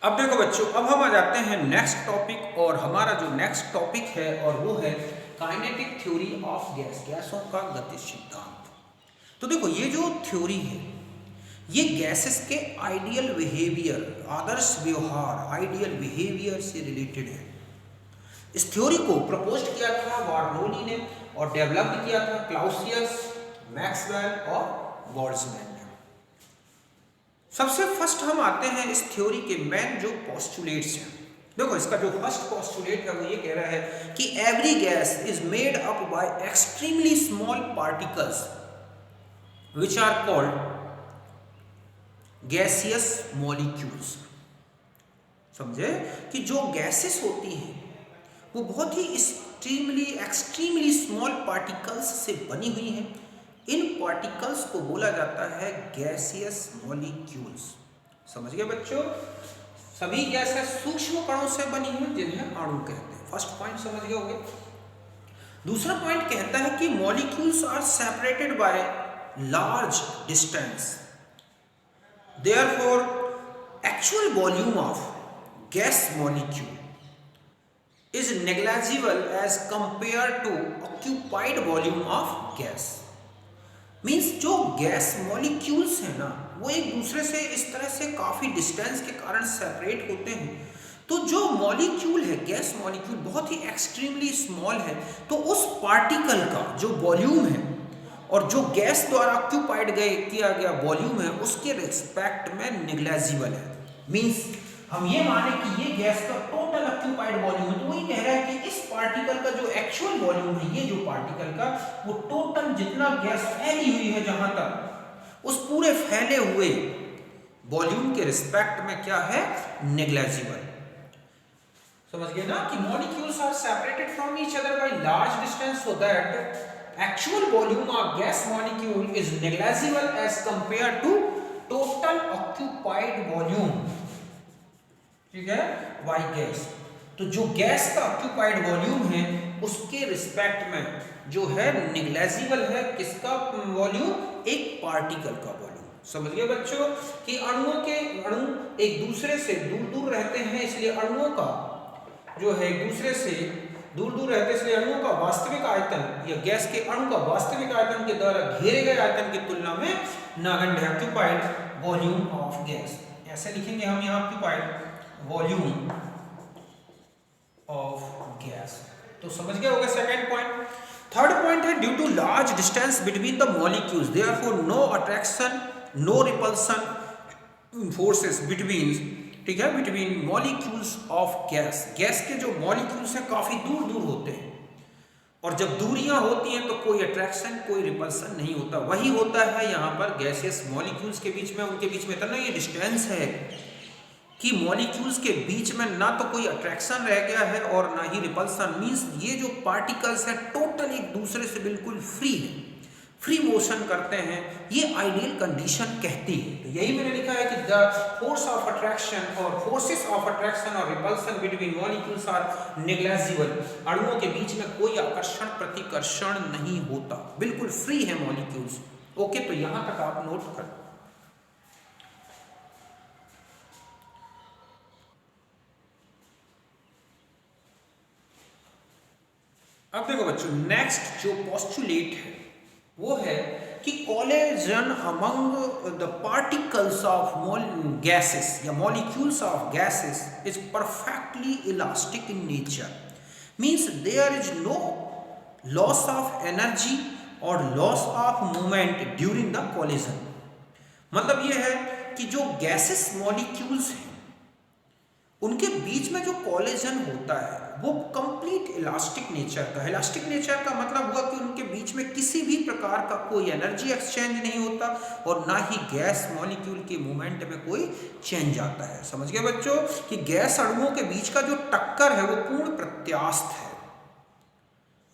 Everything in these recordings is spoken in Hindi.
अब देखो बच्चों, अब हम आ जाते हैं नेक्स्ट टॉपिक। और हमारा जो नेक्स्ट टॉपिक है और वो है काइनेटिक थ्योरी ऑफ गैस, गैसों का गतिज सिद्धांत। तो देखो, ये जो थ्योरी है ये गैसेस के आइडियल बिहेवियर, आदर्श व्यवहार, आइडियल बिहेवियर से रिलेटेड है। इस थ्योरी को प्रपोज किया था बार्नौली ने और डेवलप किया था क्लाउसियस, मैक्सवेल और बोल्ट्जमैन ने। सबसे फर्स्ट हम आते हैं इस थ्योरी के मेन जो पोस्टुलेट्स हैं। देखो, इसका जो फर्स्ट पोस्टुलेट है वो ये कह रहा है कि every gas is made up by extremely small particles which are called gaseous molecules. समझे कि जो गैसेस होती हैं वो बहुत ही एक्सट्रीमली स्मॉल पार्टिकल्स से बनी हुई हैं। इन पार्टिकल्स को बोला जाता है गैसियस मॉलिक्यूल्स। समझ गए बच्चों? सभी गैसेस सूक्ष्म कणों से बनी हुई जिन्हें अणु कहते हैं। फर्स्ट पॉइंट समझ गए होंगे। दूसरा पॉइंट कहता है कि molecules are separated by large distance, therefore actual volume of gas molecule is negligible as compared to occupied volume of gas। Means जो गैस मॉलिक्यूल्स हैं ना वो एक दूसरे से इस तरह से काफ़ी डिस्टेंस के कारण सेपरेट होते हैं। तो जो मॉलिक्यूल है, गैस मॉलिक्यूल बहुत ही एक्सट्रीमली स्मॉल है, तो उस पार्टिकल का जो वॉल्यूम है और जो गैस द्वारा ऑक्यूपाइड किया गया वॉल्यूम है उसके रिस्पेक्ट में निग्लेजिबल है। मीन्स हम ये माने कि ये गैस का टोटल ऑक्यूपाइड वॉल्यूम है, तो वही कह रहा है कि इस पार्टिकल का जो एक्चुअल वॉल्यूम है, ये जो पार्टिकल का वो टोटल जितना गैस फैली हुई है जहां तक, उस पूरे फैले हुए वॉल्यूम के रिस्पेक्ट में क्या है, नेग्लेजिबल। समझ गए ना कि molecules are separated from each other by large distance, so that actual volume of gas molecule is negligible as compare to total occupied volume. ठीक है, वाई गैस। तो जो गैस का ऑक्यूपाइड वॉल्यूम है उसके रिस्पेक्ट में जो है निग्लेजिबल है किसका वॉल्यूम, एक पार्टिकल का वॉल्यूम। समझ गए बच्चों कि अणु एक दूसरे से दूर दूर रहते हैं, इसलिए अणुओं का जो है एक दूसरे से दूर दूर रहते हैं, इसलिए अणुओं का वास्तविक आयतन या गैस के अणु का वास्तविक आयतन के द्वारा घेरे गए आयतन की तुलना में नगण्य है ऑक्यूपाइड वॉल्यूम ऑफ गैस। ऐसे लिखेंगे हम यहाँ ऑक्यूपाइड वॉल्यूम ऑफ गैस। तो समझ गए होगा सेकेंड पॉइंट। थर्ड पॉइंट है due to large distance between the molecules therefore no attraction no repulsion forces between, ठीक है, between molecules of gas. Gas के जो मॉलिक्यूल्स हैं काफी दूर दूर होते हैं और जब दूरियां होती हैं तो कोई अट्रैक्शन कोई रिपल्सन नहीं होता। वही होता है यहाँ पर गैसियस मॉलिक्यूल्स के बीच में, उनके बीच में इतना ये डिस्टेंस है कि मॉलिक्यूल्स के बीच में ना तो कोई अट्रैक्शन रह गया है और ना ही रिपल्सन। मींस ये जो पार्टिकल्स हैं टोटल एक दूसरे से बिल्कुल फ्री है, फ्री मोशन करते हैं। ये आइडियल कंडीशन कहती है। तो यही मैंने लिखा है कि द फोर्स ऑफ अट्रैक्शन और फोर्सेस ऑफ अट्रैक्शन और repulsion between molecules are negligible. अणुओं के बीच में कोई आकर्षण प्रतिकर्षण नहीं होता, बिल्कुल फ्री है मॉलिक्यूल्स। ओके, तो यहां तक आप नोट कर। अब देखो बच्चों, नेक्स्ट जो पोस्टुलेट है वो है कि collision among the particles of gases या molecules of gases is perfectly elastic in nature. Means there is no loss of energy और loss of movement during the collision. मतलब ये है कि जो गैसेस मॉलिक्यूल्स हैं उनके बीच में जो कोलिजन होता है वो कंप्लीट इलास्टिक नेचर का है। इलास्टिक नेचर का मतलब हुआ कि उनके बीच में किसी भी प्रकार का कोई एनर्जी एक्सचेंज नहीं होता और ना ही गैस मॉलिक्यूल के मूवमेंट में कोई चेंज आता है। समझ गए बच्चों कि गैस अणुओं के बीच का जो टक्कर है वो पूर्ण प्रत्यास्थ है,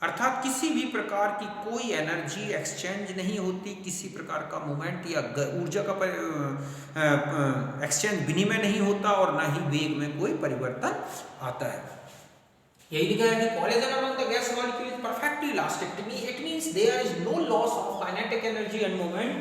अर्थात किसी भी प्रकार की कोई एनर्जी एक्सचेंज नहीं होती, किसी प्रकार का मूवमेंट या ऊर्जा का एक्सचेंज विनिमय नहीं होता और ना ही वेग में कोई परिवर्तन आता है। यही लिखा है कि collision among the gas molecule is perfectly elastic. It means there is no loss of kinetic energy and movement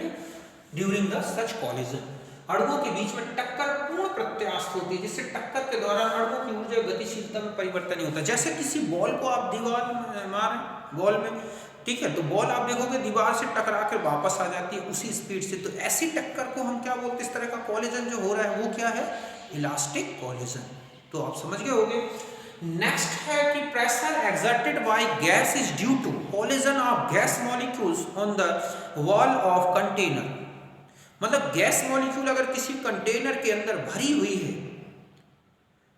during the such collision. अणुओं के बीच में टक्कर पूर्ण प्रत्यास्थ होती है, जिससे टक्कर के दौरान अणुओं की ऊर्जा गतिशीलता में परिवर्तन नहीं होता। जैसे किसी बॉल को आप दीवार में मारें, बॉल में, ठीक है, तो बॉल आप देखोगे दीवार से टकरा कर वापस आ जाती है उसी स्पीड से। तो ऐसी टक्कर को हम क्या बोलते हैं, इस तरह का कॉलिजन जो हो रहा है वो क्या है, इलास्टिक कॉलिजन। तो आप समझ गए होंगे। नेक्स्ट है कि pressure exerted by gas is due to collision of gas molecules on the wall of container. मतलब गैस मॉलिक्यूल अगर किसी कंटेनर के अंदर भरी हुई है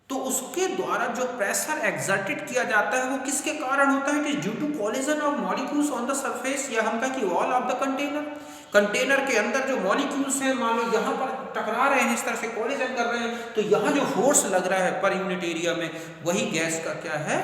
तो उसके द्वारा जो प्रेशर एक्सर्टेड किया जाता है वो किसके कारण होता है, it is due to collision of molecules on the surface, या हम कहें कि wall of the container. Container के अंदर जो मॉलिक्यूल्स हैं, मान लो यहाँ पर टकरा रहे हैं, इस तरह से कॉलिजन कर रहे हैं, तो यहाँ जो फोर्स लग रहा है पर यूनिट एरिया में, वही गैस का क्या है,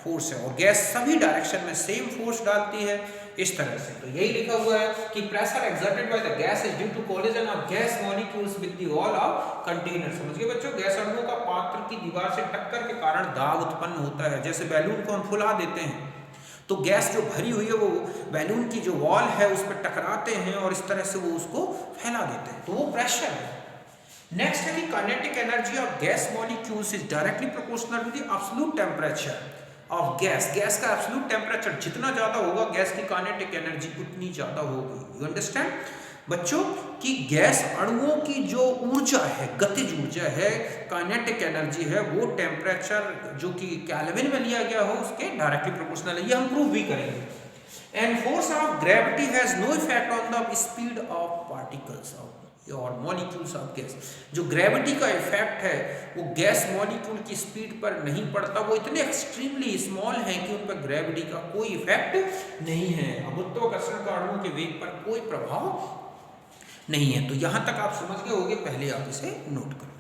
फोर्स है। और गैस सभी डायरेक्शन में सेम फोर्स डालती है इस तरह से। तो यही लिखा हुआ है कि pressure exerted by the gas is due to collision of gas molecules with the wall of container. समझ गए बच्चों, गैस अणुओं का पात्र की दीवार से टक्कर के कारण दाब उत्पन्न होता है। जैसे बैलून को हम फुला देते हैं तो गैस जो भरी हुई है वो बैलून की जो वॉल है उस पर टकराते हैं और इस तरह से वो उसको फैला देते हैं, तो वो प्रेशर है। नेक्स्ट है कि kinetic energy of gas molecules is directly proportional to the absolute temperature of gas. Gas का एब्सोल्यूट टेम्परेचर जितना ज्यादा होगा गैस की काइनेटिक एनर्जी उतनी ज्यादा होगी। यू अंडरस्टैंड बच्चों कि गैस अणुओं की जो ऊर्जा है, गतिज ऊर्जा है, काइनेटिक एनर्जी है, वो टेम्परेचर जो कि केल्विन में लिया गया हो उसके डायरेक्टली प्रोपोर्शनल है। ये हम प्रूव भी करेंगे। And force of gravity has no effect on the speed of particles और मॉलिक्यूल्स ऑफ गैस। जो ग्रेविटी का इफेक्ट है वो गैस मॉलिक्यूल की स्पीड पर नहीं पड़ता, वो इतने एक्सट्रीमली स्मॉल हैं कि उन पर ग्रेविटी का कोई इफेक्ट नहीं है। गुरुत्वाकर्षण का अणुओं के वेग पर कोई प्रभाव नहीं है। तो यहां तक आप समझ गए होंगे, पहले आप इसे नोट करो।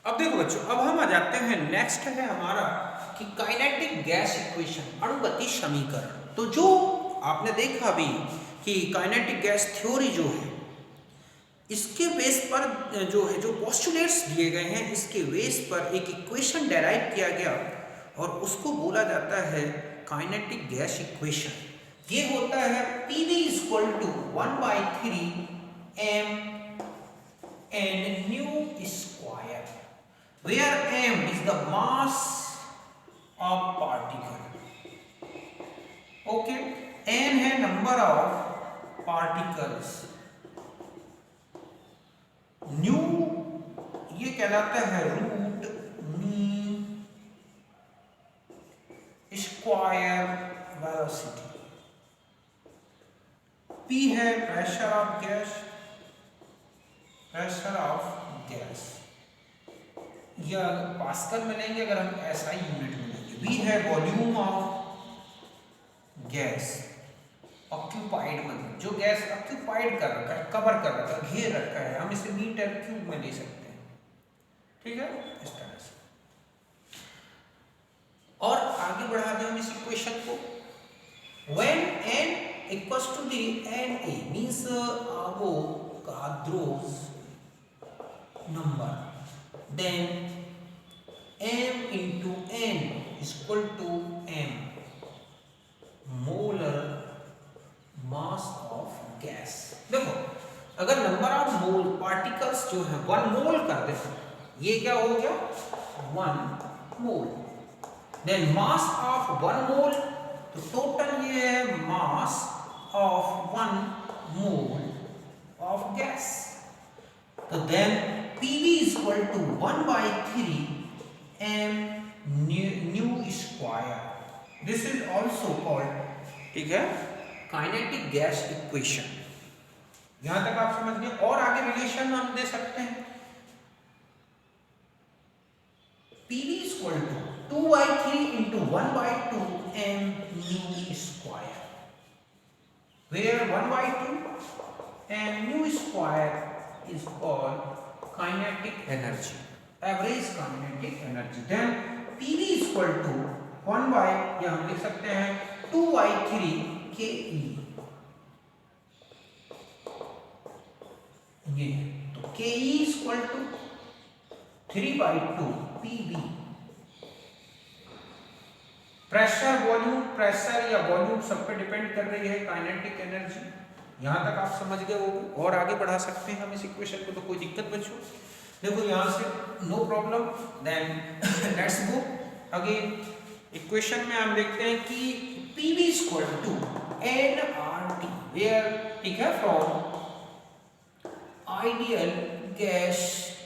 अब देखो बच्चों, अब हम आ जाते हैं, नेक्स्ट है हमारा कि काइनेटिक गैस इक्वेशन, अणुगति समीकरण। तो जो आपने देखा अभी कि काइनेटिक गैस थ्योरी जो है इसके बेस पर जो है, जो पोस्टुलेट्स दिए गए हैं, इसके बेस पर एक इक्वेशन डेराइव किया गया और उसको बोला जाता है काइनेटिक गैस इक्वेशन। ये होता है PV equal to 1/3 m n nu square, where m is the mass of particle, okay, n है number of particles, nu ये कहलाता है root mean square velocity, P है pressure of gas, pressure of gas या पास्कल में लेंगे अगर हम SI यूनिट में लेंगे। V है वॉल्यूम ऑफ गैस, ऑक्यूपाइड मतलब जो गैस ऑक्यूपाइड कर रखा है, कवर कर रखा है, घेर रखा है, हम इसे मीटर क्यूब में ले सकते हैं, ठीक है, इस तरह से। और आगे बढ़ा दें हम इस इक्वेशन को, when n equals to the Na means Avogadro's number, then m into n is equal to m molar mass of gas। देखो अगर नंबर ऑफ मोल पार्टिकल्स जो है 1 मोल कर दे, ये क्या हो गया 1 मोल, देन मास ऑफ 1 मोल, तो टोटल ये है mass of 1 mole of gas. तो then PV is equal to 1/3 m nu square, this is also called, ठीक है, काइनेटिक गैस इक्वेशन। यहां तक आप समझ गए। और आगे रिलेशन हम दे सकते हैं, PV is equal to 2/3 into 1/2 m nu square, where 1/2 m nu square is called kinetic energy, average kinetic energy। then PV is equal to 1 by, या हम लिख सकते हैं 2/3 KE, ये तो KE is equal to 3/2 PV, pressure, volume, pressure या वॉल्यूम सब पे डिपेंड कर रही है काइनेटिक एनर्जी। यहाँ तक आप समझ गए होंगे, और आगे बढ़ा सकते हैं हम इस इक्वेशन को, तो कोई दिक्कत बच्चों? देखो यहाँ से no problem. Then let's go again equation में हम देखते हैं कि PV equal to nRT, where, ठीक है, from ideal gas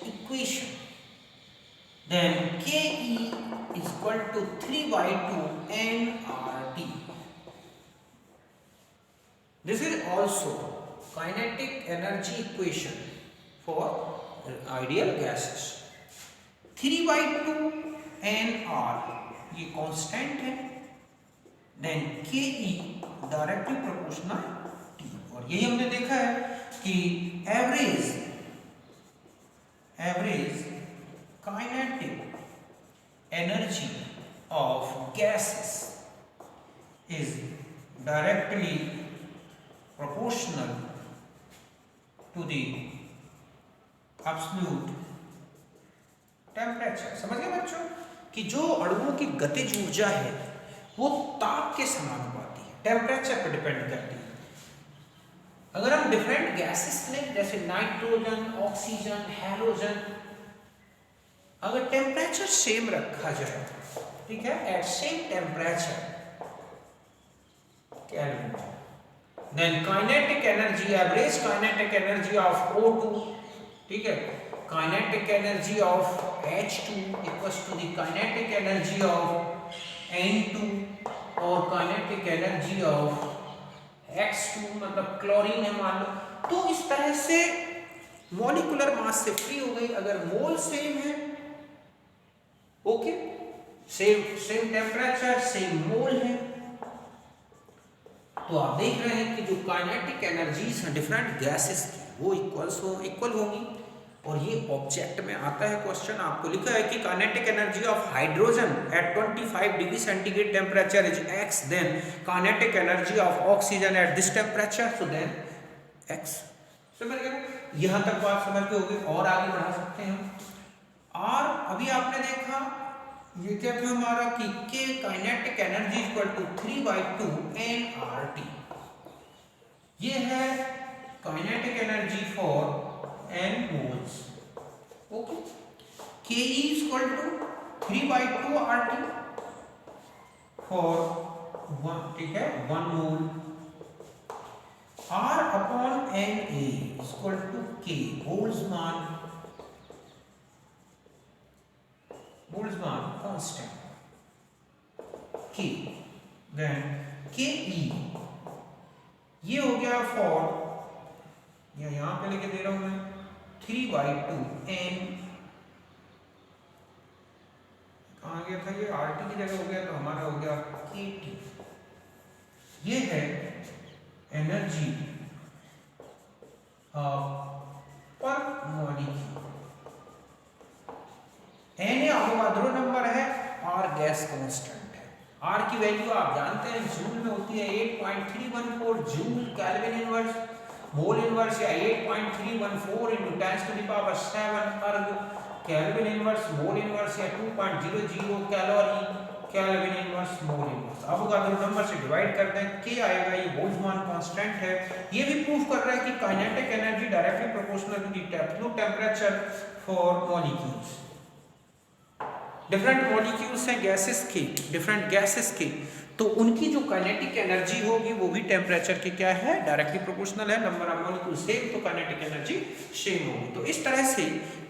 equation, then KE equal to 3/2 nRT. This is also kinetic energy equation for ideal gases. 3/2 nR ये कांस्टेंट है, then KE directly proportional T, और यही हमने देखा है कि average kinetic energy of gases is directly proportional to the absolute temperature. समझ गए बच्चों कि जो अणुओं की गतिज ऊर्जा है वो ताप के समानुपाती है, टेम्परेचर पर डिपेंड करती है। अगर हम डिफरेंट गैसेस लें जैसे नाइट्रोजन, ऑक्सीजन, हैलोजन, अगर टेम्परेचर सेम रखा जाए, ठीक है, at same temperature kelvin, then kinetic energy, average kinetic energy of O2, ठीक है, kinetic energy of H2 equals to the kinetic energy of N2 और kinetic energy of X2, मतलब क्लोरीन है मान लो, तो इस तरह से मॉलिक्यूलर मास से फ्री हो गई। अगर मोल सेम है, ओके, सेम टेम्परेचर, सेम मोल है, तो आप देख रहे हैं कि जो काइनेटिक एनर्जीज हैं डिफरेंट गैसेस की वो इक्वल होंगी। और ये ऑब्जेक्ट में आता है क्वेश्चन, आपको लिखा है कि kinetic energy of hydrogen at 25 degree centigrade temperature is x, then kinetic energy of oxygen at this temperature, so then x। समझ गए? यहाँ तक बात समझ के होगी, और आगे बढ़ा सकते हैं हम। और अभी आपने देखा ये क्या था हमारा कि K kinetic energy equal to 3/2 nRT, ये है kinetic energy for n moles, okay. KE equal to 3/2 RT for 1, ठीक है, 1 mole. R upon Na equal to K, Boltzmann constant K, then KE ये हो गया फॉर, या यहां पे लेके दे रहा हूं मैं 3/2 n, कहां गया था ये, RT की जगह हो गया तो हमारा हो गया KT। ये है एनर्जी पर मॉलिक्यूल। n अवोगाद्रो नंबर है, R गैस कांस्टेंट है। R की वैल्यू आप जानते हैं जूल में होती है 8.314 joule kelvin inverse, mole inverse या 8.314 into 10⁷ अर्ग केल्विन इनवर्स, मोल इनवर्स या 2.00 calorie kelvin inverse, mole inverse. Avogadro number से डिवाइड कर दें, K आएगा, ये बोल्ट्जमान कांस्टेंट है। ये भी प्रूव कर रहा है कि kinetic energy directly proportional to the absolute temperature for molecules. Different molecules हैं गैसेस के, डिफरेंट गैसेस के, तो उनकी जो काइनेटिक एनर्जी होगी वो भी टेम्परेचर के क्या है, डायरेक्टली प्रोपोर्शनल है। नंबर ऑफ मॉलिक्यूल सेम तो काइनेटिक एनर्जी सेम होगी। तो इस तरह से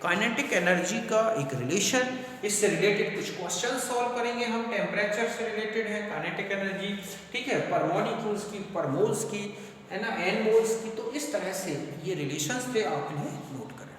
काइनेटिक एनर्जी का एक रिलेशन, इससे रिलेटेड कुछ क्वेश्चन सॉल्व करेंगे हम। टेम्परेचर से रिलेटेड है काइनेटिक एनर्जी, ठीक है, पर मॉलिक्यूल्स की, पर मोल्स की, है ना, n मोल्स की। तो इस तरह से ये रिलेशंस थे, आप इन्हें नोट करें।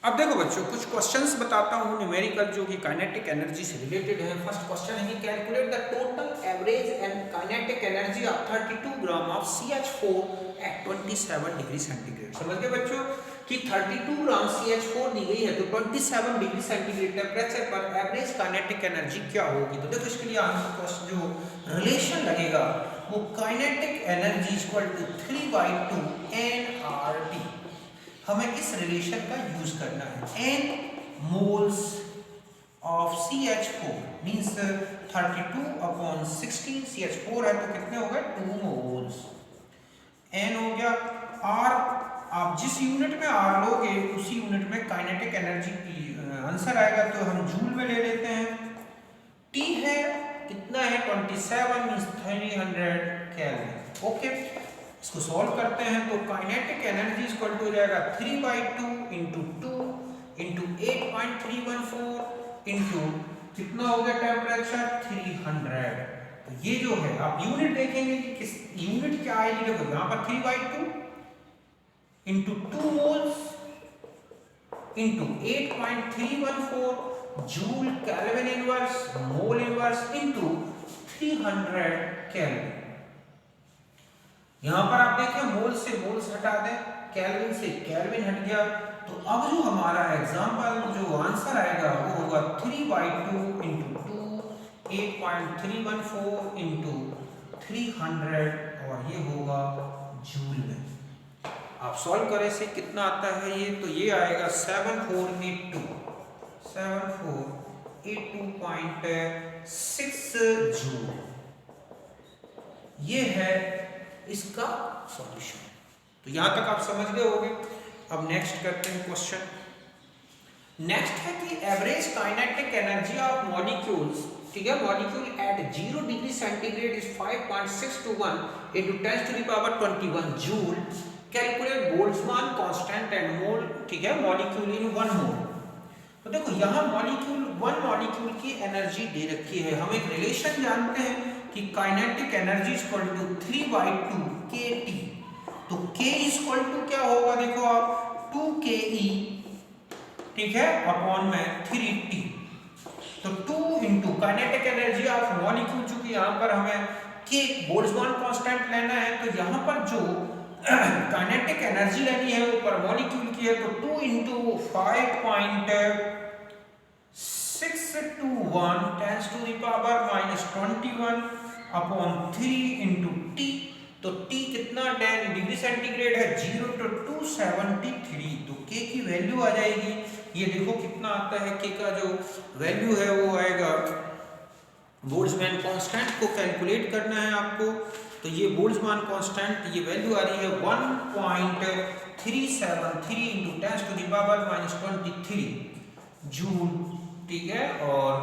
अब देखो बच्चों कुछ क्वेश्चंस बताता हूँ न्यूमेरिकल जो कि काइनेटिक एनर्जी से रिलेटेड है। फर्स्ट क्वेश्चन है कि calculate the total average and kinetic energy of 32 gram of CH4 at 27 degree centigrade. समझ गए बच्चों कि 32 ग्राम CH4 दी गई है, तो 27 डिग्री सेंटीग्रेड टेम्परेचर पर एवरेज काइनेटिक एनर्जी क्या होगी। तो देखो इसके लिए जो रिलेशन लगेगा वो kinetic energy equal to 3/2 nRT। हमें इस रिलेशन का यूज करना है। n moles of CH4 means 32/16 CH4 है तो कितने हो गए 2 मोल्स। n हो गया। r आप जिस यूनिट में r लोगे उसी यूनिट में काइनेटिक एनर्जी की आंसर आएगा तो हम जूल में ले लेते हैं। t है कितना है 27 मीन्स 300 केल्विन। ओके इसको सॉल्व करते हैं तो काइनेटिक एनर्जी इक्वल टू हो जाएगा 3/2 इंटू 2 इंटू 8.314 इंटू कितना हो गया टेम्परेचर 300। तो ये जो है आप यूनिट देखेंगे कि किस यूनिट क्या आएगी। देखो यहाँ पर 3/2 into 2 moles into 8.314 joule kelvin inverse mole inverse into 300 kelvin. यहां पर आप देखें मोल से मोल्स हटा दें, केल्विन से केल्विन हट गया। तो अब जो हमारा एग्जांपल जो आंसर आएगा वो होगा 3/2 इंटू 2 8.314 इंटू 300 और ये होगा जूल में। आप सॉल्व करें से कितना आता है ये, तो ये आएगा 7482.6 जूल। ये है इसका सॉल्यूशन। तो यहां तक आप समझ गए होंगे। अब नेक्स्ट करते हैं क्वेश्चन। नेक्स्ट है कि average kinetic energy of molecules, ठीक है, molecule at 0 degree centigrade is 5.621 into 10⁻21 joule. Calculate Boltzmann constant and mole, ठीक है, मॉलिक्यूल इन 1 मोल। तो देखो यहाँ मॉलिक्यूल 1 मॉलिक्यूल की एनर्जी दे रखी है। हम एक रिलेशन जानते हैं कि kinetic energy equal to 3/2 kT। तो K इक्वल टू क्या होगा देखो आप 2KE, ठीक है, अपॉन में 3T। तो 2 into kinetic energy of molecule, चूंकि यहाँ पर हमें K बोल्ट्जमान कांस्टेंट लेना है तो यहाँ पर जो काइनेटिक एनर्जी लेनी है वो पर मॉलिक्यूल की है। तो 2 इंटू 5.621 10⁻⁻21 अपॉन 3 इंटू T। तो T कितना 10 डिग्री सेंटीग्रेड है 0 to 273। तो K की वैल्यू आ जाएगी, ये देखो कितना आता है। K का जो वैल्यू है वो आएगा, बोल्ट्जमान कांस्टेंट को कैलकुलेट करना है आपको। तो ये बोल्ट्जमान कांस्टेंट ये वैल्यू आ रही है 1.373 इंटू 10⁻⁻23 जूल, ठीक है, और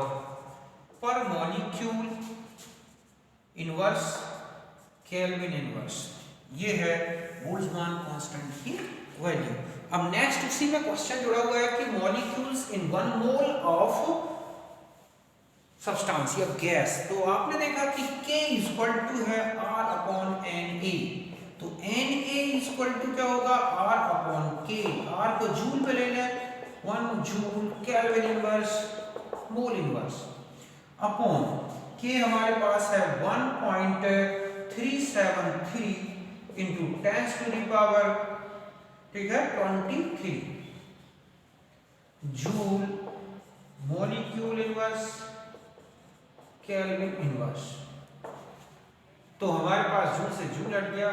पर मॉलिक्यूल इनवर्स केल्विन इनवर्स। ये है बोल्ट्जमान कांस्टेंट की वैल्यू। अब नेक्स्ट उसी में क्वेश्चन जुड़ा हुआ है कि molecules in 1 mole of substance या गैस। तो आपने देखा कि K इक्वल टू है R अपॉन Na। तो Na इक्वल टू क्या होगा R अपॉन K। R को जूल पे ले लें 1 joule kelvin inverse mole inverse upon K हमारे पास है 1.373 इंटू 10⁻, ठीक है, 23 joule molecule inverse kelvin inverse. तो हमारे पास जूल से जूल हट गया,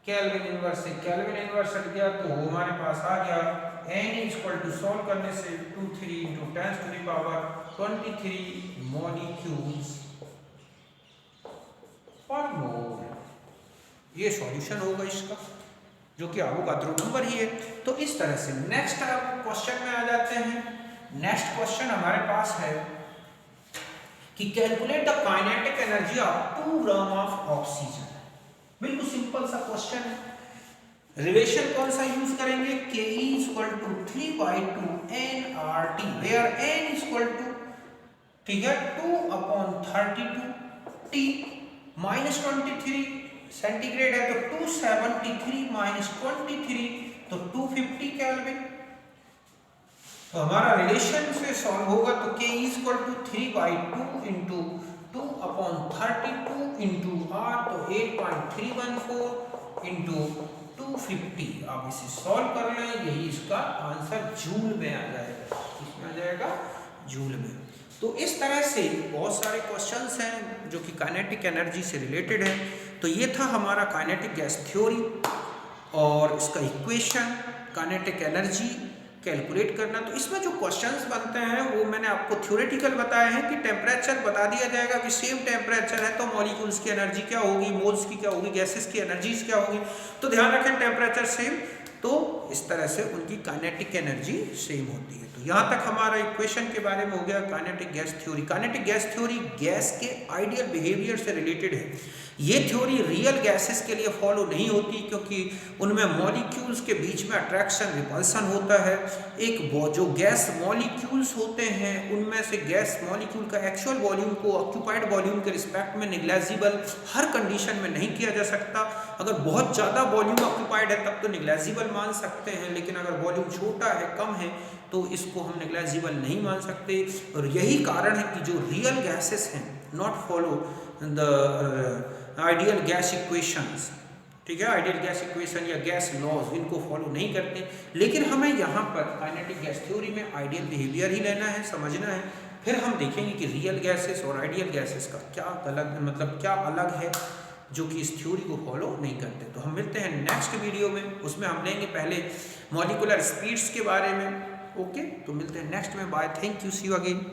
केल्विन इनवर्स से केल्विन इनवर्स हट गया। तो हमारे पास आ गया n इक्वल टू सॉल्व करने से 23 इंटू 10⁻23 मॉलिक्यूल्स पर मोल। ये सॉल्यूशन होगा इसका, जो कि एवोगाड्रो नंबर ही है। तो इस तरह से नेक्स्ट क्वेश्चन में आ जाते हैं। नेक्स्ट क्वेश्चन हमारे पास है कि calculate the kinetic energy of 2 gram of oxygen. बिल्कुल सिंपल सा क्वेश्चन है। रिलेशन कौन सा यूज करेंगे, Ke equal to 3/2 nRT, where n equal to, ठीक है, 2/32 T -23 सेंटीग्रेड है तो 273 -23 तो 250 केल्विन। तो हमारा रिलेशन से सॉल्व होगा तो K equal to 3/2 into 2/32 into R तो 8.314 इंटू 250। आप इसे सॉल्व कर लें, यही इसका आंसर जूल में आ जाएगा। इसमें आ जाएगा जूल में। तो इस तरह से बहुत सारे क्वेश्चंस हैं जो कि काइनेटिक एनर्जी से रिलेटेड है। तो ये था हमारा काइनेटिक गैस थ्योरी और इसका इक्वेशन काइनेटिक एनर्जी कैलकुलेट करना। तो इसमें जो क्वेश्चंस बनते हैं वो मैंने आपको थ्योरेटिकल बताए हैं कि टेम्परेचर बता दिया जाएगा कि सेम टेम्परेचर है तो मॉलिक्यूल्स की एनर्जी क्या होगी, मोल्स की क्या होगी, गैसेस की एनर्जीज क्या होगी। तो ध्यान रखें टेम्परेचर सेम, तो इस तरह से उनकी काइनेटिक एनर्जी सेम होती है। तो यहाँ तक हमारा इक्वेशन के बारे में हो गया kinetic gas theory. Kinetic gas theory gas के आइडियल बिहेवियर से रिलेटेड है। ये थ्योरी रियल गैसेस के लिए फॉलो नहीं होती क्योंकि उनमें मॉलिक्यूल्स के बीच में अट्रैक्शन रिपल्सन होता है। जो गैस मॉलिक्यूल्स होते हैं उनमें से गैस मॉलिक्यूल का एक्चुअल वॉल्यूम को ऑक्यूपाइड वॉल्यूम के रिस्पेक्ट में निग्लेजिबल हर कंडीशन में नहीं किया जा सकता। अगर बहुत ज़्यादा वॉल्यूम ऑक्यूपाइड है तब तो निग्लेजिबल मान सकते हैं, लेकिन अगर वॉल्यूम छोटा है, कम है, तो इसको हम निग्लेजिबल नहीं मान सकते। और यही कारण है कि जो रियल गैसेस हैं not follow the ideal gas equations, ठीक है, आइडियल गैस इक्वेशन या गैस लॉज, इनको फॉलो नहीं करते। लेकिन हमें यहाँ पर काइनेटिक गैस थ्योरी में आइडियल बिहेवियर ही लेना है, समझना है। फिर हम देखेंगे कि रियल गैसेस और आइडियल गैसेस का क्या क्या अलग है जो कि इस थ्योरी को फॉलो नहीं करते। तो हम मिलते हैं नेक्स्ट वीडियो में, उसमें हम लेंगे पहले मॉलिक्यूलर स्पीड्स के बारे में। ओके, तो मिलते हैं नेक्स्ट में। Bye, thank you, see you again.